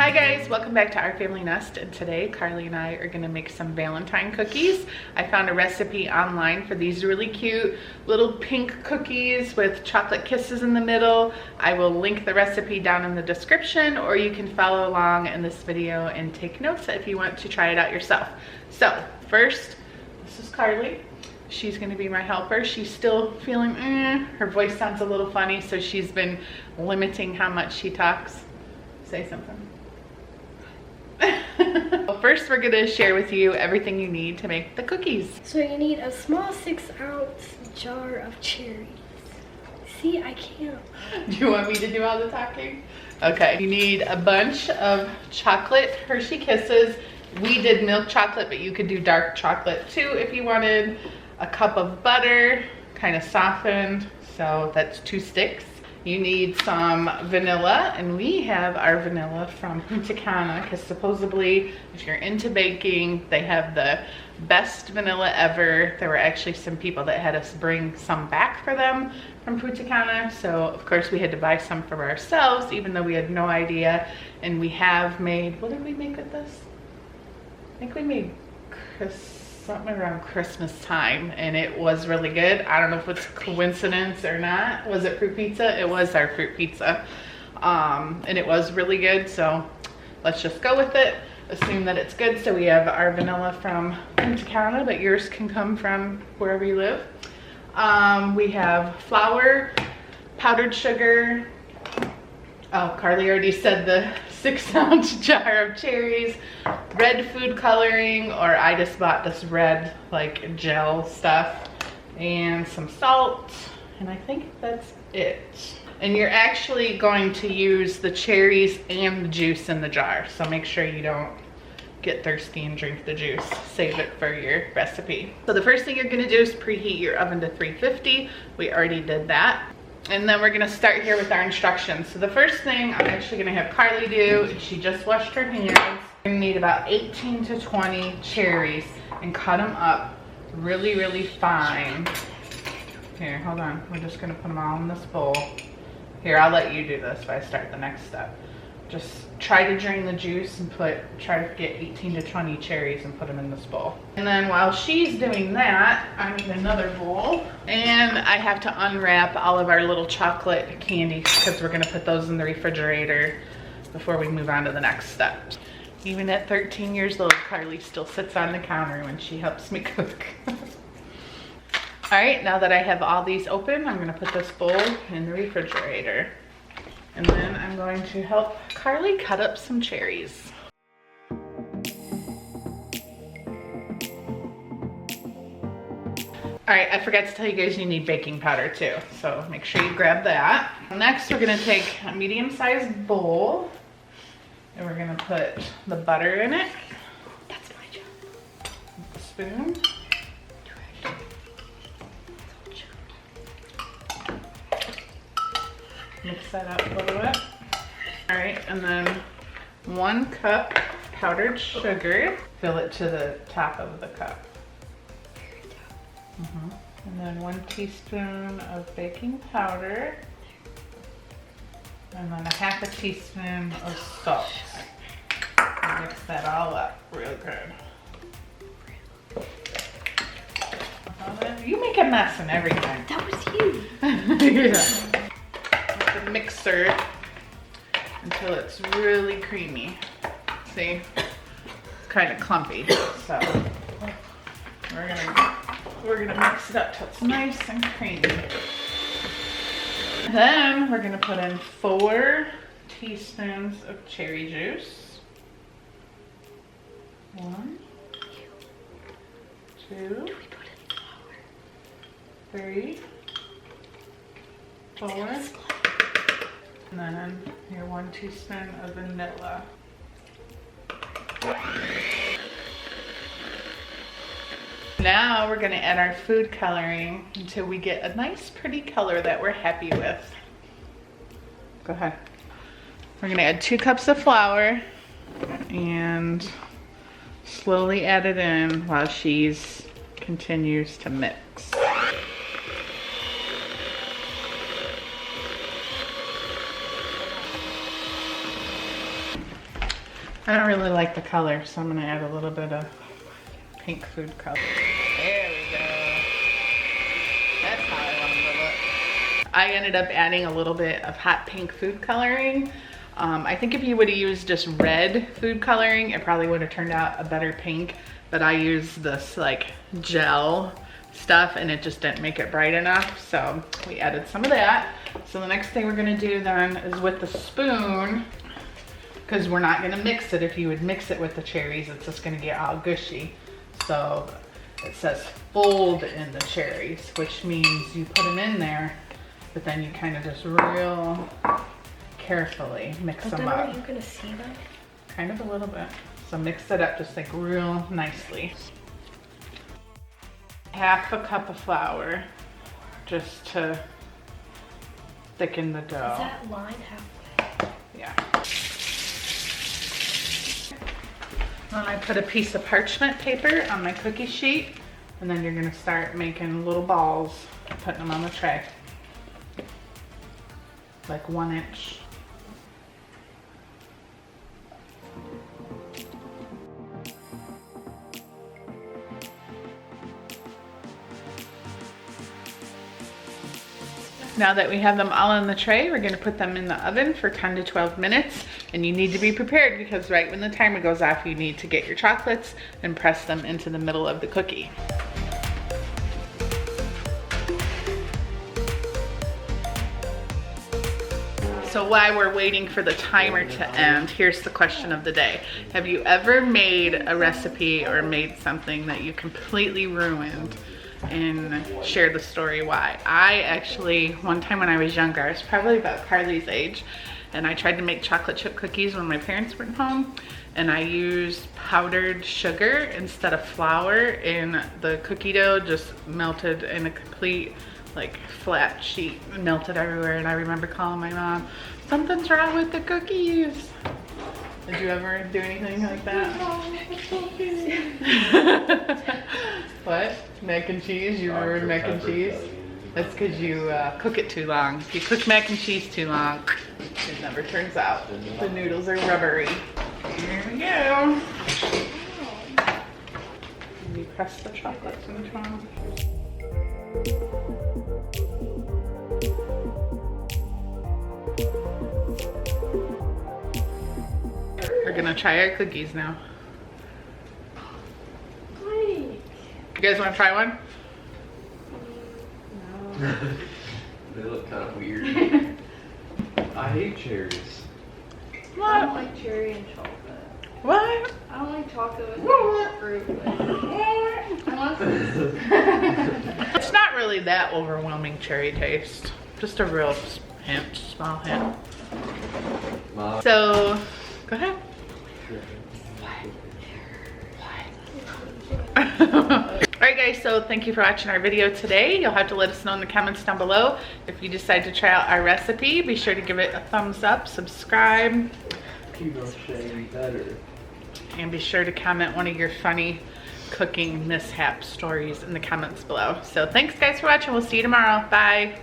Hi guys, welcome back to Our Family Nest, and today Karli and I are going to make some Valentine cookies. I found a recipe online for these really cute little pink cookies with chocolate kisses in the middle. I will link the recipe down in the description, or you can follow along in this video and take notes if you want to try it out yourself. So first, this is Karli. She's going to be my helper. She's still feeling, her voice sounds a little funny, so she's been limiting how much she talks. Say something. Well, first we're going to share with you everything you need to make the cookies. So you need a small 6-ounce jar of cherries. See, I can't. Do you want me to do all the talking? Okay. You need a bunch of chocolate Hershey Kisses. We did milk chocolate, but you could do dark chocolate too if you wanted. A cup of butter, kind of softened, so that's 2 sticks. You need some vanilla, and we have our vanilla from Punta Cana because supposedly if you're into baking, they have the best vanilla ever. There were actually some people that had us bring some back for them from Punta Cana, so of course we had to buy some for ourselves even though we had no idea. And we have made, what did we make with this? I think we made something around Christmas time, and it was really good. I don't know if it's coincidence or not. Was it fruit pizza? It was our fruit pizza, and it was really good, so let's just go with it, assume that it's good. So we have our vanilla from Punta Cana, but yours can come from wherever you live. We have flour, powdered sugar. Oh, Karli already said the 6-ounce jar of cherries, red food coloring, or I just bought this red like gel stuff, and some salt, and I think that's it. And you're actually going to use the cherries and the juice in the jar, so make sure you don't get thirsty and drink the juice. Save it for your recipe. So the first thing you're going to do is preheat your oven to 350. We already did that. And then we're gonna start here with our instructions. So the first thing I'm actually gonna have Karli do, she just washed her hands. You're gonna need about 18 to 20 cherries and cut them up really, really fine. Here, hold on. We're just gonna put them all in this bowl. Here, I'll let you do this if I start the next step. Just try to drain the juice and try to get 18 to 20 cherries and put them in this bowl. And then while she's doing that, I need another bowl. And I have to unwrap all of our little chocolate candies because we're gonna put those in the refrigerator before we move on to the next step. Even at 13 years old, Karli still sits on the counter when she helps me cook. All right, now that I have all these open, I'm gonna put this bowl in the refrigerator. And then I'm going to help Karli cut up some cherries. All right, I forgot to tell you guys you need baking powder too, so make sure you grab that. Next, we're gonna take a medium-sized bowl, and we're gonna put the butter in it. That's my job. A spoon. Mix that up a little bit. All right, and then 1 cup powdered sugar. Fill it to the top of the cup. And then 1 teaspoon of baking powder. And then a 1/2 teaspoon of salt. Mix that all up real good. You make a mess and everything. That was you. Yeah. The mixer until it's really creamy. See, it's kind of clumpy, so we're gonna mix it up till it's nice and creamy. Then we're gonna put in 4 teaspoons of cherry juice. 1, 2, 3, 4. And then your 1 teaspoon of vanilla. Now we're gonna add our food coloring until we get a nice pretty color that we're happy with. Go ahead. We're gonna add 2 cups of flour and slowly add it in while she's continues to mix. I don't really like the color, so I'm gonna add a little bit of pink food color. There we go. That's how I want them to look. I ended up adding a little bit of hot pink food coloring. I think if you would have used just red food coloring, it probably would have turned out a better pink, but I used this like gel stuff and it just didn't make it bright enough, so we added some of that. So the next thing we're gonna do then is with the spoon, because we're not gonna mix it. If you would mix it with the cherries, it's just gonna get all gushy. So it says fold in the cherries, which means you put them in there, but then you kind of just real carefully mix them up. Are you gonna see them? Kind of a little bit. So mix it up just like real nicely. Half a cup of flour just to thicken the dough. Is that line halfway? Yeah. Then I put a piece of parchment paper on my cookie sheet, and then you're gonna start making little balls, putting them on the tray. Like 1 inch. Now that we have them all in the tray, we're gonna put them in the oven for 10 to 12 minutes. And you need to be prepared because right when the timer goes off, you need to get your chocolates and press them into the middle of the cookie. So while we're waiting for the timer to end, here's the question of the day. Have you ever made a recipe or made something that you completely ruined and share the story why? I actually, one time when I was younger, I was probably about Karli's age, and I tried to make chocolate chip cookies when my parents weren't home, and I used powdered sugar instead of flour, and the cookie dough just melted in a complete like flat sheet, melted everywhere. And I remember calling my mom, something's wrong with the cookies. Did you ever do anything like that? What? Mac and cheese? You ruined mac and cheese? That's because you cook it too long. If you cook mac and cheese too long, it never turns out. The noodles are rubbery. Here we go. You press the chocolates in the trunk. We're gonna try our cookies now. Wait. You guys wanna try one? No. They look kind of weird. I hate cherries. What? I don't like cherry and chocolate. What? I don't like chocolate with What? fruit. But I want some. It's not really that overwhelming cherry taste. Just a real hint, small hint. Mom. So, go ahead. Alright guys, so thank you for watching our video today. You'll have to let us know in the comments down below if you decide to try out our recipe. Be sure to give it a thumbs up, subscribe, and be sure to comment one of your funny cooking mishap stories in the comments below. So thanks guys for watching. We'll see you tomorrow. Bye.